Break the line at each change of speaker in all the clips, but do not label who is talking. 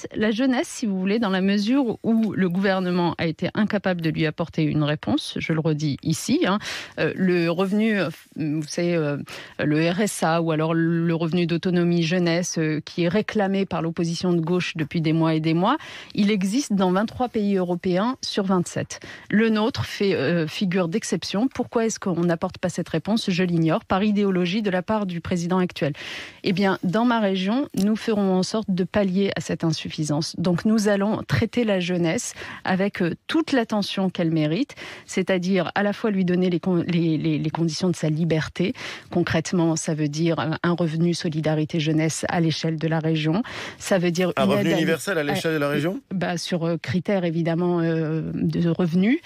fait, la jeunesse, si vous voulez, dans la mesure où le gouvernement a été incapable de lui apporter une réponse, je le redis ici, le revenu, vous savez, le RSA ou alors le revenu d'autonomie jeunesse qui est réclamé par l'opposition de gauche depuis des mois et des mois, il existe dans 23 pays européens sur 27. Le nôtre fait figure d'exception. Pourquoi est-ce qu'on n'apporte pas cette réponse ? Je l'ignore, par idéologie de la part du président actuel. Eh bien, dans ma région, nous ferons en sorte de pallier à cette insuffisance. Donc, nous allons traiter la jeunesse avec toute l'attention qu'elle mérite, c'est-à-dire à la fois lui donner les conditions de sa liberté. Concrètement, ça veut dire un revenu solidarité jeunesse à l'échelle de la région. Ça veut dire
un revenu universel à l'échelle de la région ?
Sur critères évidemment de revenus.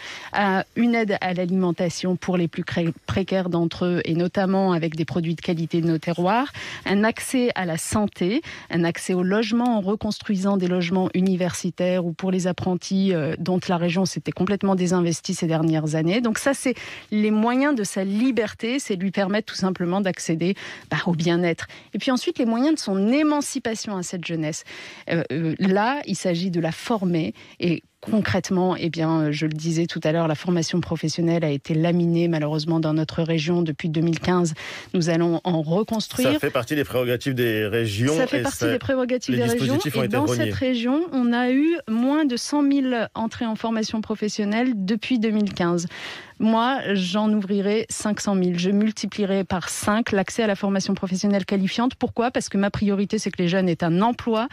Une aide à l'alimentation pour les plus précaires d'entre eux et notamment avec des produits de qualité de nos terroirs. Un accès à la santé, un accès au logement en reconstruisant des logements universitaires ou pour les apprentis dont la région s'était complètement désinvestie ces dernières années. Donc ça, c'est les moyens de sa liberté, c'est lui permettre tout simplement d'accéder au bien-être. Et puis ensuite, les moyens de son émancipation à cette jeunesse. Là, il s'agit de la former et concrètement, je le disais tout à l'heure, la formation professionnelle a été laminée malheureusement dans notre région depuis 2015. Nous allons en reconstruire.
Ça fait partie des prérogatives des régions.
Ça fait partie des prérogatives des régions. Et dans cette région, on a eu moins de 100 000 entrées en formation professionnelle depuis 2015. Moi, j'en ouvrirai 500 000. Je multiplierai par 5 l'accès à la formation professionnelle qualifiante. Pourquoi ? Parce que ma priorité, c'est que les jeunes aient un emploi.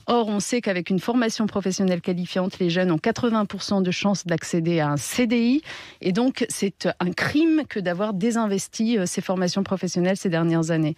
Or, on sait qu'avec une formation professionnelle qualifiante, les jeunes ont 80% de chances d'accéder à un CDI. Et donc, c'est un crime que d'avoir désinvesti ces formations professionnelles ces dernières années.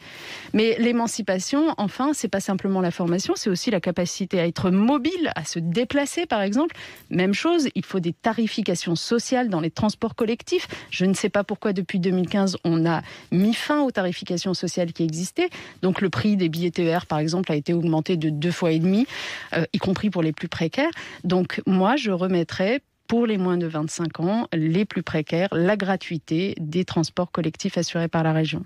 Mais l'émancipation, enfin, c'est pas simplement la formation, c'est aussi la capacité à être mobile, à se déplacer, par exemple. Même chose, il faut des tarifications sociales dans les transports collectifs. Je ne sais pas pourquoi, depuis 2015, on a mis fin aux tarifications sociales qui existaient. Donc, le prix des billets TER, par exemple, a été augmenté de 2,5 fois, y compris pour les plus précaires. Donc, moi, je remettrai pour les moins de 25 ans, les plus précaires, la gratuité des transports collectifs assurés par la région.